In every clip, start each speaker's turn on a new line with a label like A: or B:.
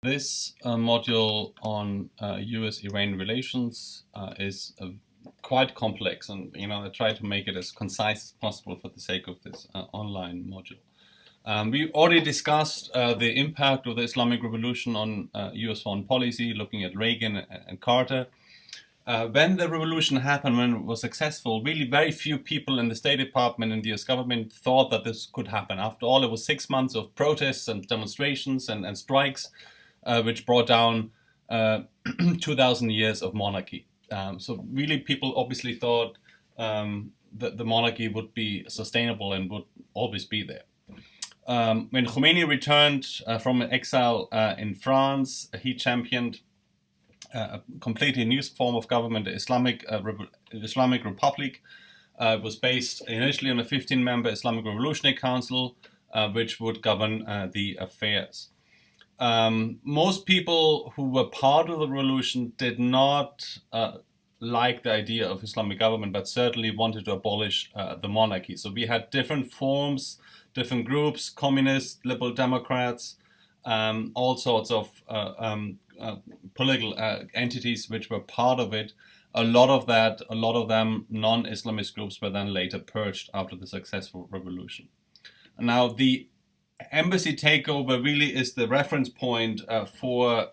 A: This module on US-Iranian relations is quite complex, and I try to make it as concise as possible for the sake of this online module. We already discussed the impact of the Islamic Revolution on US foreign policy, looking at Reagan and Carter. When the revolution happened, when it was successful, really very few people in the State Department and the US government thought that this could happen. After all, it was 6 months of protests and demonstrations and strikes, which brought down 2,000 years of monarchy. So really people obviously thought that the monarchy would be sustainable and would always be there. When Khomeini returned from exile in France, he championed a completely new form of government, the Islamic Republic. It was based initially on a 15-member Islamic Revolutionary Council, which would govern the affairs. Most people who were part of the revolution did not like the idea of Islamic government, but certainly wanted to abolish the monarchy. So we had different forms, different groups, communists, liberal Democrats, all sorts of political entities which were part of it. A lot of them non-Islamist groups were then later purged after the successful revolution. Now the embassy takeover really is the reference point for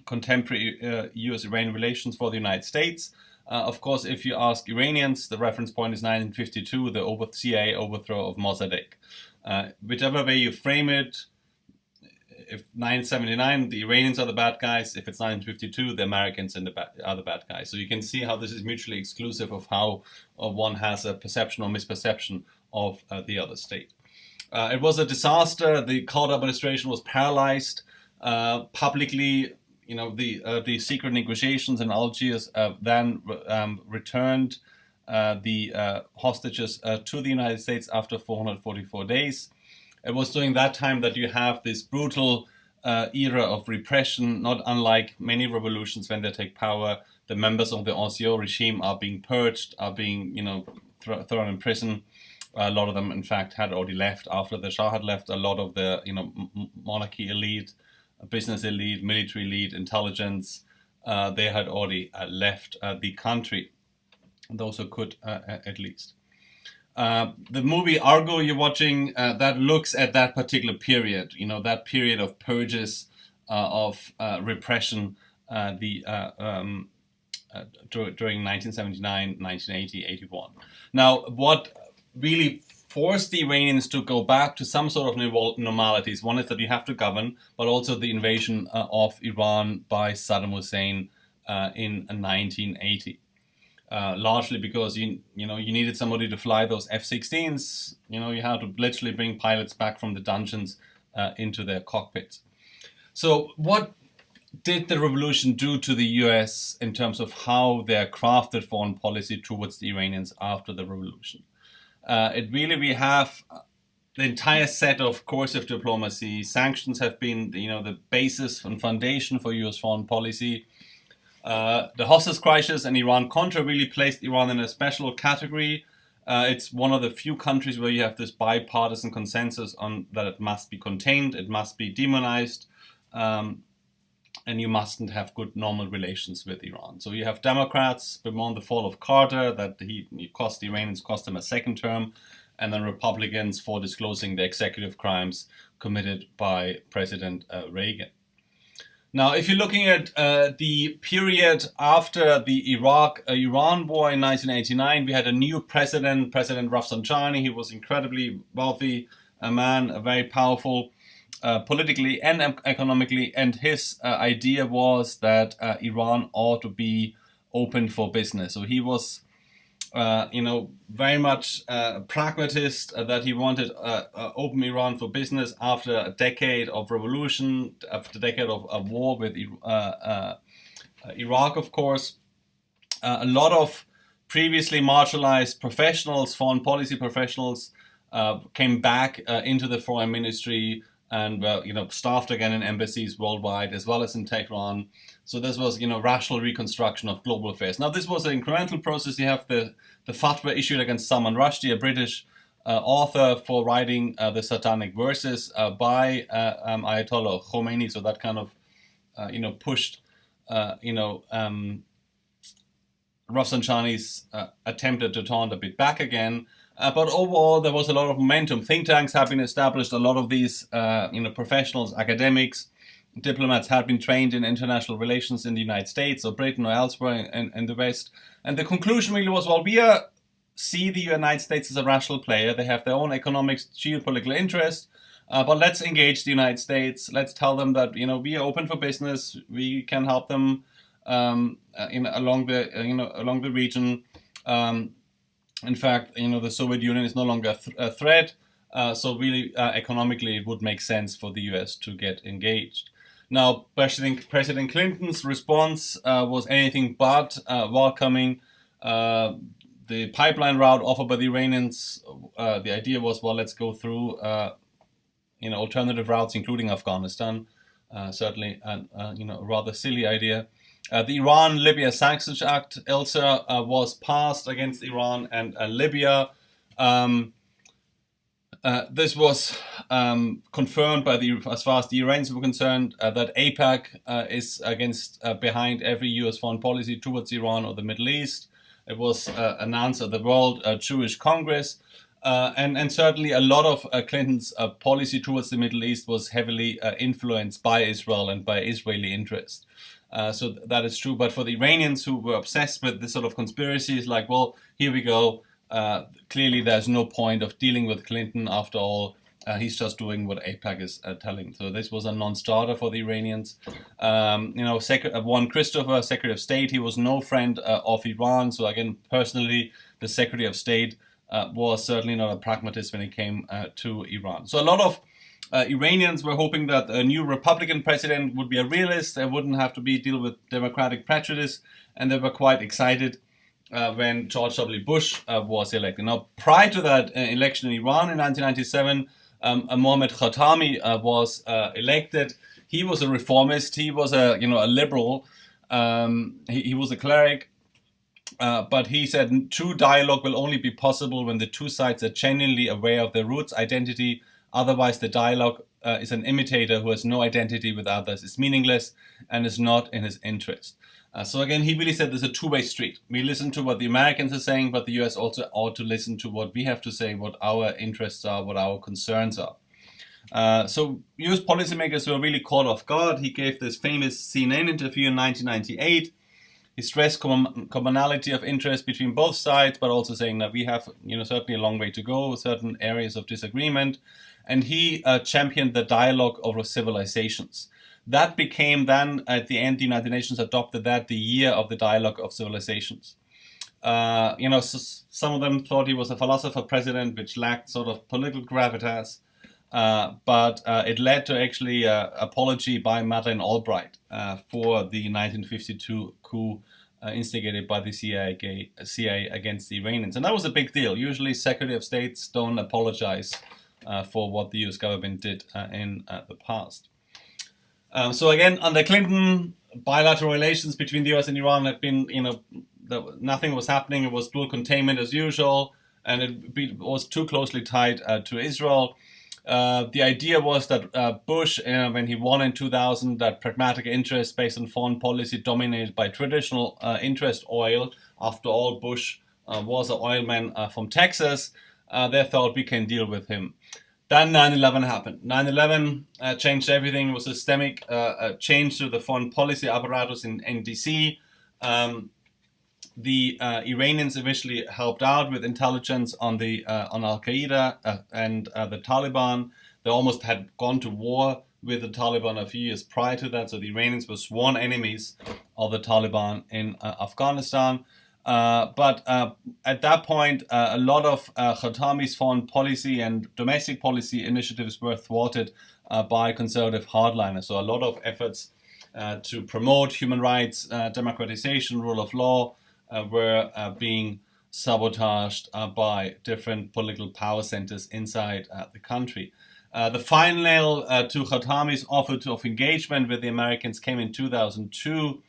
A: contemporary US-Iranian relations for the United States. Of course, if you ask Iranians, the reference point is 1952, the CIA overthrow of Mossadegh. Whichever way you frame it, if 1979, the Iranians are the bad guys. If it's 1952, the Americans are the bad guys. So you can see how this is mutually exclusive of how one has a perception or misperception of the other state. It was a disaster. The Carter administration was paralyzed. Publicly, the secret negotiations in Algiers then returned the hostages to the United States after 444 days. It was during that time that you have this brutal era of repression, not unlike many revolutions when they take power. The members of the NCO regime are being purged, are being thrown in prison. A lot of them, in fact, had already left after the Shah had left. A lot of the monarchy elite, business elite, military elite, intelligence, they had already left the country. Those who could, at least. The movie Argo you're watching, that looks at that particular period, that period of purges, of repression, during 1979, 1980, 81. Now, what really forced the Iranians to go back to some sort of normalities, one is that you have to govern, but also the invasion of Iran by Saddam Hussein in 1980. Largely because you needed somebody to fly those F-16s. You had to literally bring pilots back from the dungeons into their cockpits. So what did the revolution do to the US in terms of how they crafted foreign policy towards the Iranians after the revolution? We have the entire set of coercive diplomacy. Sanctions have been the basis and foundation for US foreign policy. The hostage crisis and Iran-Contra really placed Iran in a special category. It's one of the few countries where you have this bipartisan consensus on that it must be contained, it must be demonized, and you mustn't have good normal relations with Iran. So you have Democrats bemoan the fall of Carter, that he cost the Iranians, cost them a second term, and then Republicans for disclosing the executive crimes committed by President Reagan. Now, if you're looking at the period after the Iraq-Iran war in 1989, we had a new president, President Rafsanjani. He was incredibly wealthy, a man, very powerful politically and economically. And his idea was that Iran ought to be open for business. So he was very much pragmatist, that he wanted open Iran for business after a decade of revolution, after a decade of war with Iraq, of course. A lot of previously marginalized professionals, foreign policy professionals, came back into the foreign ministry and staffed again in embassies worldwide as well as in Tehran. So this was rational reconstruction of global affairs. Now this was an incremental process. You have the fatwa issued against Salman Rushdie, a British author for writing the Satanic Verses by Ayatollah Khomeini. So that kind of pushed Rafsanjani's attempted to taunt a bit back again. But overall, there was a lot of momentum. Think tanks have been established. A lot of these, professionals, academics, diplomats had been trained in international relations in the United States or Britain or elsewhere in the West. And the conclusion really was, well, see the United States as a rational player. They have their own economic, geopolitical interests. But let's engage the United States. Let's tell them that we are open for business. We can help them along the region. In fact, the Soviet Union is no longer a threat. So really, economically, it would make sense for the U.S. to get engaged. Now, President Clinton's response was anything but welcoming. The pipeline route offered by the Iranians, the idea was, well, let's go through alternative routes, including Afghanistan. Certainly, a rather silly idea. The Iran-Libya Sanctions Act also was passed against Iran and Libya. This was confirmed as far as the Iranians were concerned, that AIPAC is behind every U.S. foreign policy towards Iran or the Middle East. It was announced at the World Jewish Congress. And certainly a lot of Clinton's policy towards the Middle East was heavily influenced by Israel and by Israeli interest. So that is true. But for the Iranians who were obsessed with this sort of conspiracy, it's like, well, here we go. Clearly, there's no point of dealing with Clinton. After all, he's just doing what AIPAC is telling. So this was a non-starter for the Iranians. One Christopher, Secretary of State, he was no friend of Iran. So again, personally, the Secretary of State was certainly not a pragmatist when it came to Iran. So a lot of Iranians were hoping that a new Republican president would be a realist and wouldn't have to deal with democratic prejudice, and they were quite excited when George W. Bush was elected. Now, prior to that election in Iran in 1997, Mohammad Khatami was elected. He was a reformist. He was a liberal. He was a cleric. But he said true dialogue will only be possible when the two sides are genuinely aware of their roots, identity. Otherwise, the dialogue is an imitator who has no identity with others, is meaningless, and is not in his interest. So again, he really said there's a two-way street. We listen to what the Americans are saying, but the US also ought to listen to what we have to say, what our interests are, what our concerns are. So US policymakers were really caught off guard. He gave this famous CNN interview in 1998. He stressed commonality of interest between both sides, but also saying that we have, certainly a long way to go, certain areas of disagreement. And he championed the dialogue over civilizations. That became then, at the end, the United Nations adopted that the year of the dialogue of civilizations. Some of them thought he was a philosopher president, which lacked sort of political gravitas. But it led to actually an apology by Madeleine Albright for the 1952 coup instigated by the CIA against the Iranians. And that was a big deal. Usually Secretary of States don't apologize for what the US government did in the past. So again, under Clinton, bilateral relations between the US and Iran had been, nothing was happening. It was dual containment as usual, and it was too closely tied to Israel. The idea was that Bush, when he won in 2000, that pragmatic interest based on foreign policy dominated by traditional interest oil. After all, Bush was an oilman from Texas. They thought we can deal with him. Then 9/11 happened. 9/11 changed everything. It was a systemic change to the foreign policy apparatus in DC. The Iranians initially helped out with intelligence on Al-Qaeda and the Taliban. They almost had gone to war with the Taliban a few years prior to that. So the Iranians were sworn enemies of the Taliban in Afghanistan. But at that point, a lot of Khatami's foreign policy and domestic policy initiatives were thwarted by conservative hardliners. So a lot of efforts to promote human rights, democratization, rule of law were being sabotaged by different political power centers inside the country. The final nail to Khatami's offer of engagement with the Americans came in 2002.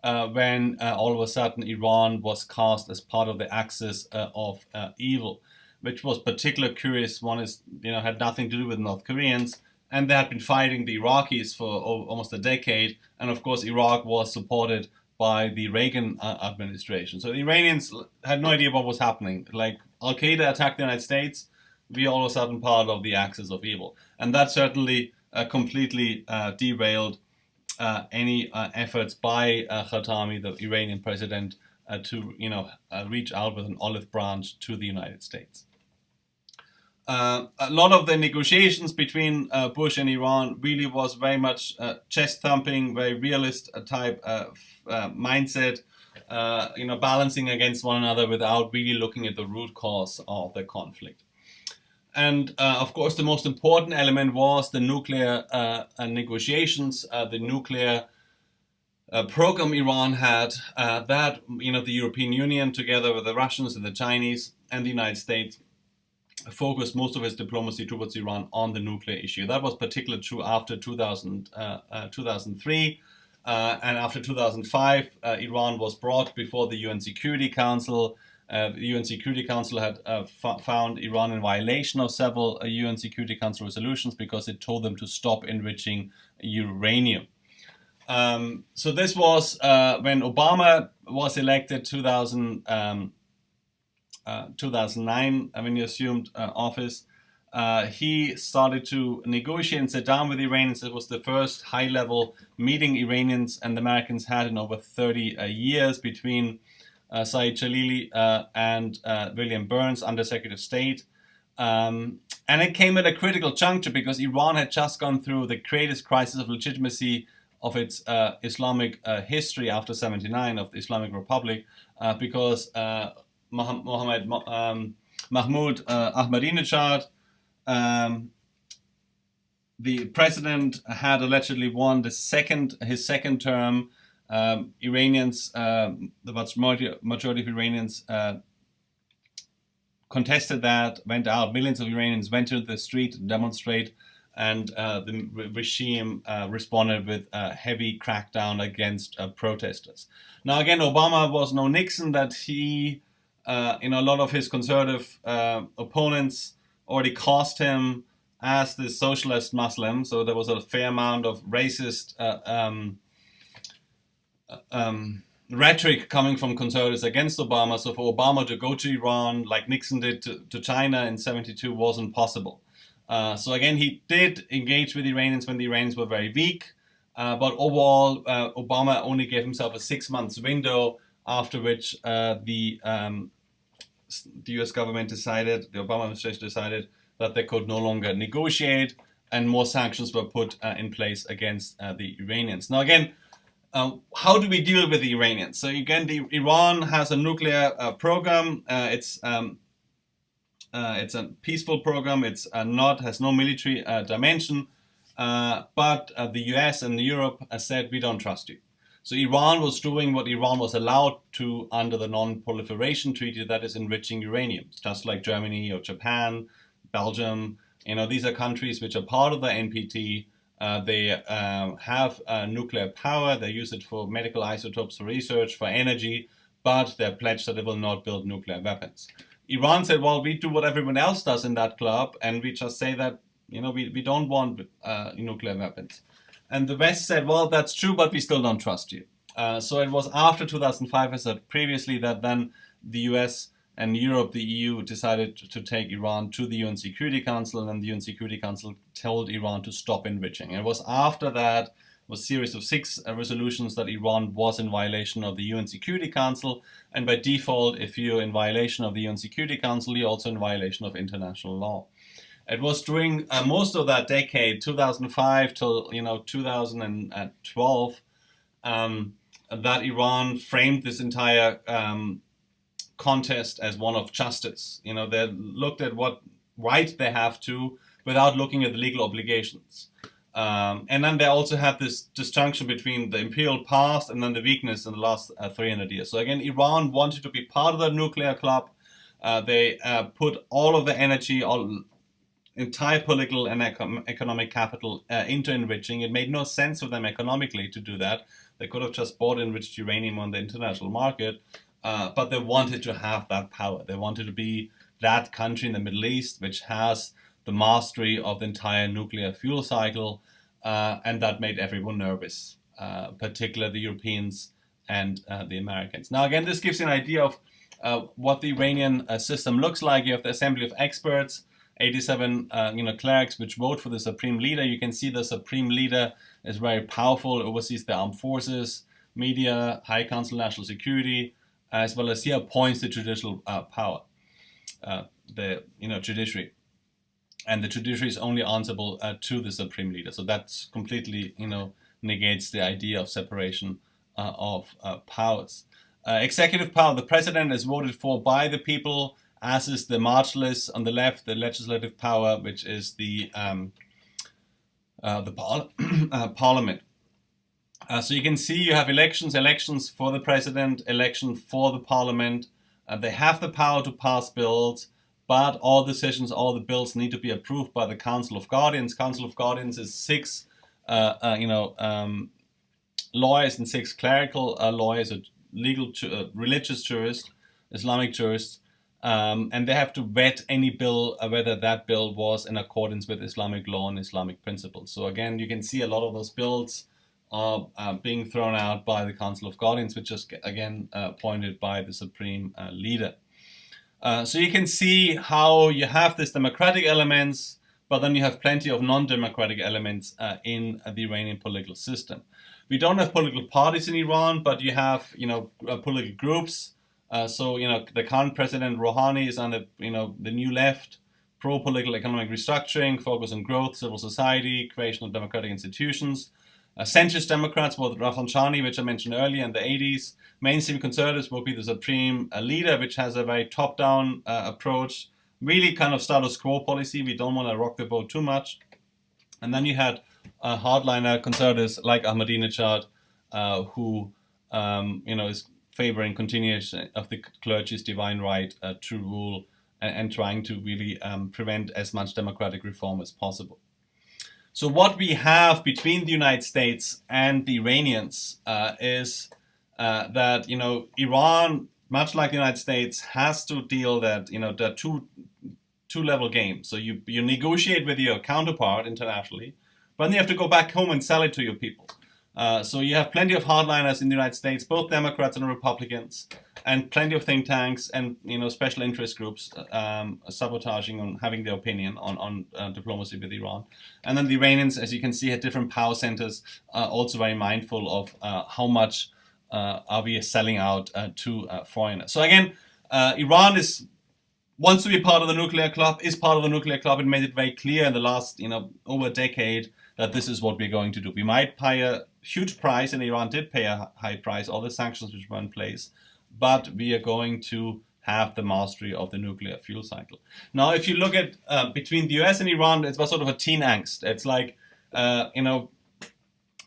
A: When all of a sudden Iran was cast as part of the axis of evil. which was particularly curious. One is, had nothing to do with North Koreans, and they had been fighting the Iraqis for almost a decade. And of course, Iraq was supported by the Reagan administration. So the Iranians had no idea what was happening. Like Al-Qaeda attacked the United States, we all of a sudden part of the axis of evil. And that certainly completely derailed any efforts by Khatami, the Iranian president, to reach out with an olive branch to the United States. A lot of the negotiations between Bush and Iran really was very much chest thumping, very realist type mindset, balancing against one another without really looking at the root cause of the conflict. And of course, the most important element was the nuclear negotiations, the nuclear program Iran had. That the European Union, together with the Russians and the Chinese and the United States, focused most of its diplomacy towards Iran on the nuclear issue. That was particularly true after 2003. And after 2005, Iran was brought before the UN Security Council. The UN Security Council had found Iran in violation of several UN Security Council resolutions because it told them to stop enriching uranium. So this was when Obama was elected 2009, when he assumed office. He started to negotiate and sit down with the Iranians. It was the first high-level meeting Iranians and Americans had in over 30 years between Saeed Jalili and William Burns, Undersecretary of State. And it came at a critical juncture because Iran had just gone through the greatest crisis of legitimacy of its Islamic history after 79 of the Islamic Republic, because Mahmoud Ahmadinejad, the president, had allegedly won his second term. Iranians, the majority of Iranians contested that, went out. Millions of Iranians went to the street to demonstrate, and the regime responded with a heavy crackdown against protesters. Now, again, Obama was no Nixon, that he, a lot of his conservative opponents already cast him as the socialist Muslim, so there was a fair amount of racist rhetoric coming from conservatives against Obama. So for Obama to go to Iran like Nixon did to China in 1972 wasn't possible. So again, he did engage with the Iranians when the Iranians were very weak, but overall, Obama only gave himself a 6 months window, after which the US government decided, the Obama administration decided, that they could no longer negotiate, and more sanctions were put in place against the Iranians. Now again, how do we deal with the Iranians? So again, Iran has a nuclear program. It's a peaceful program. It's has no military dimension. But the US and Europe said, we don't trust you. So Iran was doing what Iran was allowed to under the Non-Proliferation Treaty, that is enriching uranium, just like Germany or Japan, Belgium. These are countries which are part of the NPT. They have nuclear power. They use it for medical isotopes, for research, for energy, but they're pledged that they will not build nuclear weapons. Iran said, well, we do what everyone else does in that club, and we just say that, we don't want nuclear weapons. And the West said, well, that's true, but we still don't trust you. So it was after 2005, as I said previously, that then the US and Europe, the EU, decided to take Iran to the UN Security Council, and then the UN Security Council told Iran to stop enriching. And it was after that, was a series of 6 resolutions, that Iran was in violation of the UN Security Council. And by default, if you're in violation of the UN Security Council, you're also in violation of international law. It was during most of that decade, 2005 till 2012, that Iran framed this entire contest as one of justice. They looked at what right they have to, without looking at the legal obligations. And then they also had this disjunction between the imperial past and then the weakness in the last 300 years. So again, Iran wanted to be part of the nuclear club. They put all of the energy, entire political and economic capital into enriching. It made no sense for them economically to do that. They could have just bought enriched uranium on the international market, but they wanted to have that power. They wanted to be that country in the Middle East which has the mastery of the entire nuclear fuel cycle, and that made everyone nervous, particularly the Europeans and the Americans. Now, again, this gives you an idea of what the Iranian system looks like. You have the assembly of experts, 87 clerics which vote for the supreme leader. You can see the supreme leader is very powerful, oversees the armed forces, media, High Council of National Security, as well as he appoints the judicial power, the judiciary. And the judiciary is only answerable to the supreme leader. So that's completely negates the idea of separation of powers. Executive power, the president is voted for by the people, as is the march list on the left, the legislative power, which is the parliament. So you can see you have elections for the president, election for the parliament. They have the power to pass bills, but all decisions, all the bills need to be approved by the Council of Guardians. Council of Guardians is 6 lawyers and 6 clerical lawyers, legal, religious jurists, Islamic jurists, and they have to vet any bill, whether that bill was in accordance with Islamic law and Islamic principles. So again, you can see a lot of those bills are being thrown out by the Council of Guardians, which is again appointed by the supreme leader. So you can see how you have these democratic elements, but then you have plenty of non-democratic elements in the Iranian political system. We don't have political parties in Iran, but you have, political groups. So the current president Rouhani is on the new left, pro-political economic restructuring, focus on growth, civil society, creation of democratic institutions. Centrist Democrats were Rafsanjani, which I mentioned earlier in the 80s. Mainstream conservatives will be the supreme leader, which has a very top-down approach, really kind of status quo policy. We don't want to rock the boat too much. And then you had hardliner conservatives like Ahmadinejad, who is favoring continuation of the clergy's divine right to rule and trying to really prevent as much democratic reform as possible. So what we have between the United States and the Iranians is that Iran, much like the United States, has to deal that the two-level game. So you negotiate with your counterpart internationally, but then you have to go back home and sell it to your people. So you have plenty of hardliners in the United States, both Democrats and Republicans, and plenty of think tanks and special interest groups sabotaging and having their opinion on diplomacy with Iran. And then the Iranians, as you can see, had different power centers, also very mindful of how much are we selling out to foreigners. So again, Iran wants to be part of the nuclear club, is part of the nuclear club, and made it very clear in the last over a decade that this is what we're going to do. We might pay a huge price, and Iran did pay a high price, all the sanctions which were in place, but we are going to have the mastery of the nuclear fuel cycle. Now, if you look at between the US and Iran, it was sort of a teen angst. It's like,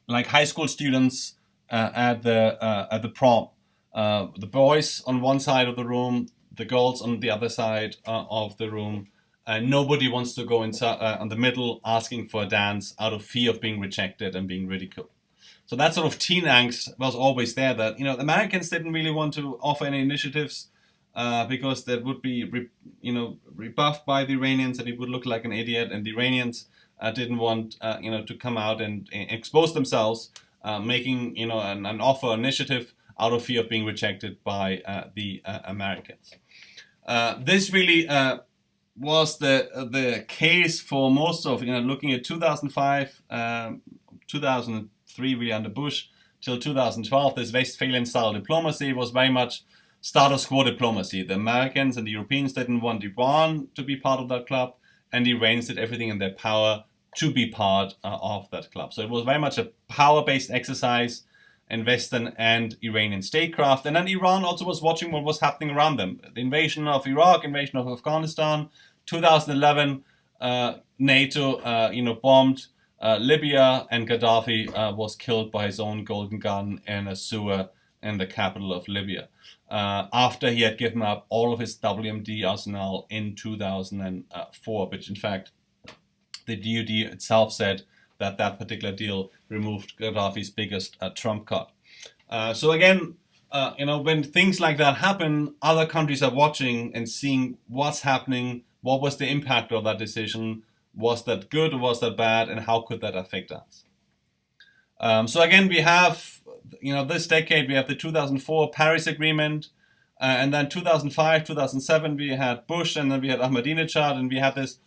A: like high school students at the prom. The boys on one side of the room, the girls on the other side of the room. Nobody wants to go inside on the middle asking for a dance out of fear of being rejected and being ridiculed. So that sort of teen angst was always there. That the Americans didn't really want to offer any initiatives because that would be rebuffed by the Iranians, and it would look like an idiot. And the Iranians didn't want to come out and expose themselves, making an offer initiative out of fear of being rejected by the Americans. This really was the case for most of looking at 2005, 2003 really under Bush till 2012. This Westphalian-style diplomacy was very much status quo diplomacy. The Americans and the Europeans didn't want Iran to be part of that club, and the Iranians did everything in their power to be part of that club. So it was very much a power-based exercise in Western and Iranian statecraft. And then Iran also was watching what was happening around them. The invasion of Iraq, invasion of Afghanistan, 2011, NATO, bombed Libya, and Gaddafi was killed by his own golden gun in a sewer in the capital of Libya, after he had given up all of his WMD arsenal in 2004, which in fact the DoD itself said that particular deal removed Gaddafi's biggest trump card. So again, when things like that happen, other countries are watching and seeing what's happening. What was the impact of that decision? Was that good or was that bad? And how could that affect us? So again, we have, this decade, we have the 2004 Paris Agreement, and then 2005, 2007, we had Bush, and then we had Ahmadinejad, and we had this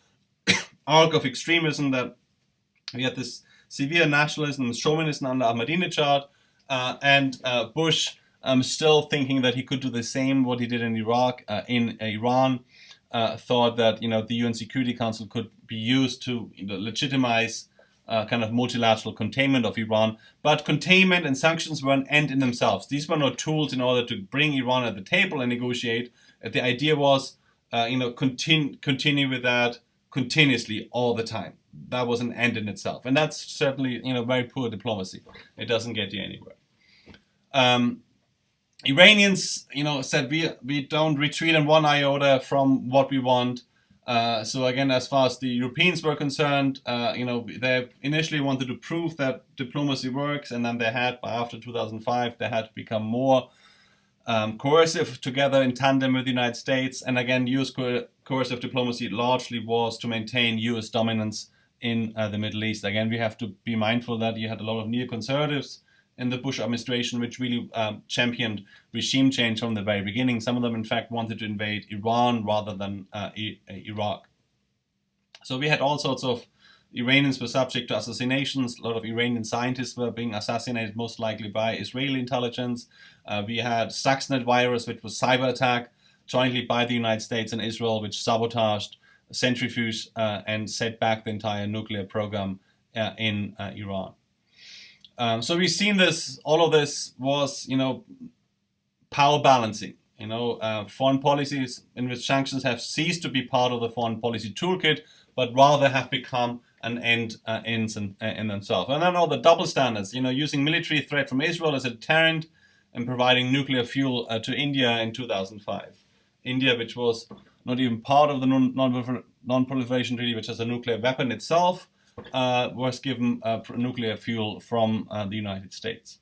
A: arc of extremism that we had this severe nationalism and chauvinism under Ahmadinejad, and Bush still thinking that he could do the same what he did in Iraq, in Iran, thought that the UN Security Council could be used to legitimize kind of multilateral containment of Iran. But containment and sanctions were an end in themselves. These were not tools in order to bring Iran at the table and negotiate. The idea was, continue with that continuously all the time. That was an end in itself. And that's certainly, very poor diplomacy. It doesn't get you anywhere. Iranians, said we don't retreat in one iota from what we want. So again, as far as the Europeans were concerned, they initially wanted to prove that diplomacy works, and then after 2005, they had to become more coercive together in tandem with the United States. And again, US coercive diplomacy largely was to maintain US dominance in the Middle East. Again, we have to be mindful that you had a lot of neoconservatives in the Bush administration, which really championed regime change from the very beginning. Some of them, in fact, wanted to invade Iran rather than Iraq. So we had all sorts of Iranians were subject to assassinations. A lot of Iranian scientists were being assassinated, most likely by Israeli intelligence. We had Stuxnet virus, which was cyber attack jointly by the United States and Israel, which sabotaged, centrifuged, and set back the entire nuclear program in Iran. So we've seen this. All of this was, power balancing. Foreign policies in which sanctions have ceased to be part of the foreign policy toolkit, but rather have become an end in themselves. And then all the double standards, using military threat from Israel as a deterrent and providing nuclear fuel to India in 2005. India, which was not even part of the non-proliferation treaty, which has a nuclear weapon itself, was given nuclear fuel from the United States.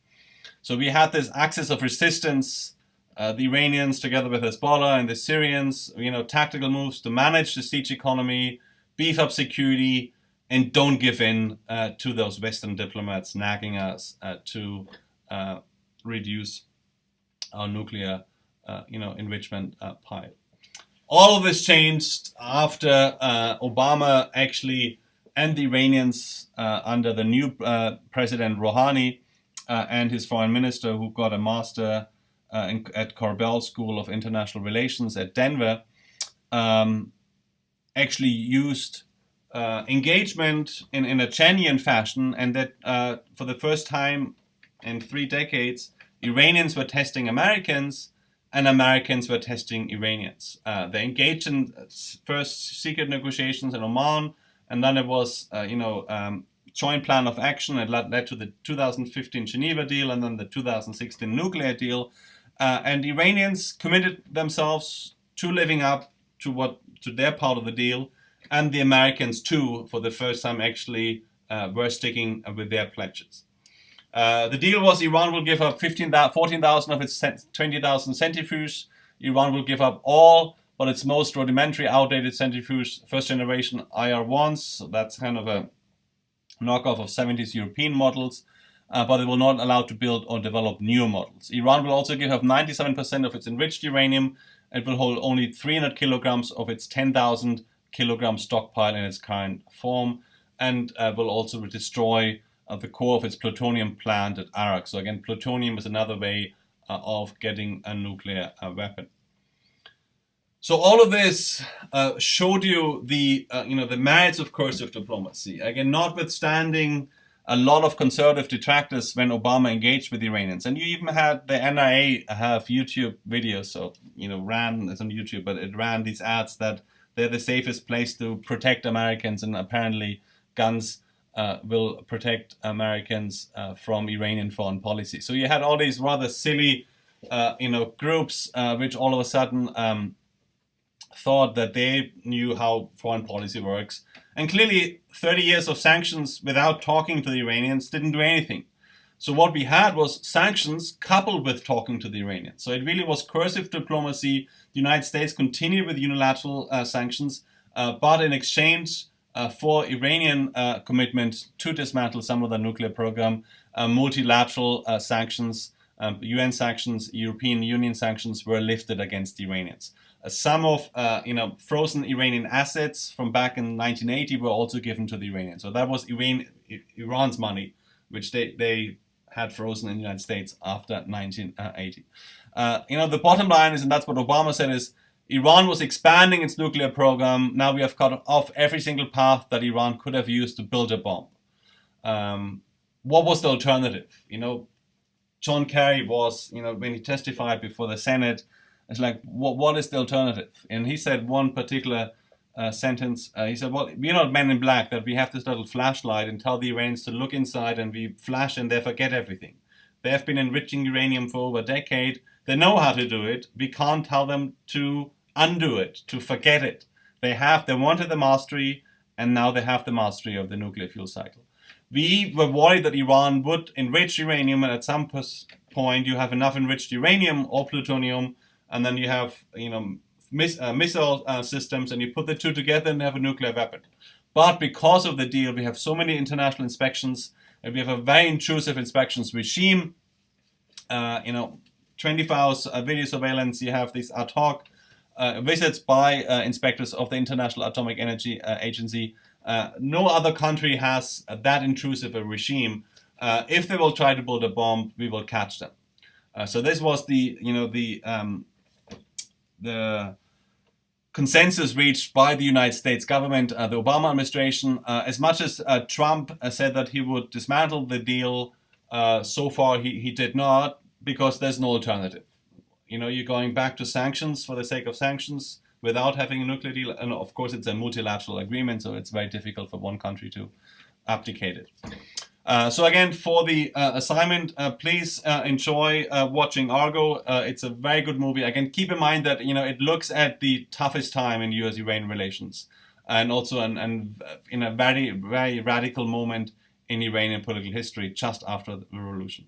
A: So we had this axis of resistance, the Iranians together with Hezbollah and the Syrians, tactical moves to manage the siege economy, beef up security, and don't give in to those Western diplomats nagging us to reduce our nuclear, enrichment pile. All of this changed after Obama actually and the Iranians under the new President Rouhani and his foreign minister, who got a master at Corbell School of International Relations at Denver, actually used engagement in a genuine fashion, and that for the first time in 3 decades, Iranians were testing Americans and Americans were testing Iranians. They engaged in first secret negotiations in Oman, and then it was, joint plan of action. It led to the 2015 Geneva Deal and then the 2016 nuclear deal. And the Iranians committed themselves to living up to their part of the deal, and the Americans too, for the first time actually were sticking with their pledges. The deal was Iran will give up 14,000 of its 20,000 centrifuges. Iran will give up all but its most rudimentary, outdated centrifuge, first generation IR1s. So that's kind of a knockoff of 70s European models, but it will not allow to build or develop newer models. Iran will also give up 97% of its enriched uranium. It will hold only 300 kilograms of its 10,000 kilogram stockpile in its current form, and will also destroy the core of its plutonium plant at Arak. So again, plutonium is another way of getting a nuclear weapon. So all of this showed you the merits of coercive diplomacy. Again, notwithstanding a lot of conservative detractors when Obama engaged with the Iranians, and you even had the NRA have YouTube videos. So ran, it's on YouTube, but it ran these ads that they're the safest place to protect Americans, and apparently guns will protect Americans from Iranian foreign policy. So you had all these rather silly, groups which all of a sudden thought that they knew how foreign policy works. And clearly 30 years of sanctions without talking to the Iranians didn't do anything. So what we had was sanctions coupled with talking to the Iranians. So it really was coercive diplomacy. The United States continued with unilateral sanctions, but in exchange for Iranian commitment to dismantle some of the nuclear program, multilateral sanctions, UN sanctions, European Union sanctions were lifted against the Iranians. Some of frozen Iranian assets from back in 1980 were also given to the Iranians. So that was Iran's money, which they had frozen in the United States after 1980. The bottom line is, and that's what Obama said, is Iran was expanding its nuclear program. Now we have cut off every single path that Iran could have used to build a bomb. What was the alternative? John Kerry was, when he testified before the Senate, it's like, what is the alternative? And he said one particular sentence. He said, well, we're not men in black that we have this little flashlight and tell the Iranians to look inside and we flash and they forget everything. They have been enriching uranium for over a decade. They know how to do it. We can't tell them to undo it, to forget it. They wanted the mastery, and now they have the mastery of the nuclear fuel cycle. We were worried that Iran would enrich uranium, and at some point you have enough enriched uranium or plutonium, and then you have missile systems, and you put the two together and have a nuclear weapon. But because of the deal, we have so many international inspections, and we have a very intrusive inspections regime. 24 hours video surveillance. You have these ad hoc visits by inspectors of the International Atomic Energy Agency. No other country has that intrusive a regime. If they will try to build a bomb, we will catch them. So this was the consensus reached by the United States government, the Obama administration. As much as Trump said that he would dismantle the deal, so far he did not, because there's no alternative. You're going back to sanctions for the sake of sanctions without having a nuclear deal. And of course, it's a multilateral agreement, so it's very difficult for one country to abdicate it. So again, for the assignment, please enjoy watching Argo. It's a very good movie. Again, keep in mind that it looks at the toughest time in US-Iranian relations, and also in a very, very radical moment in Iranian political history just after the revolution.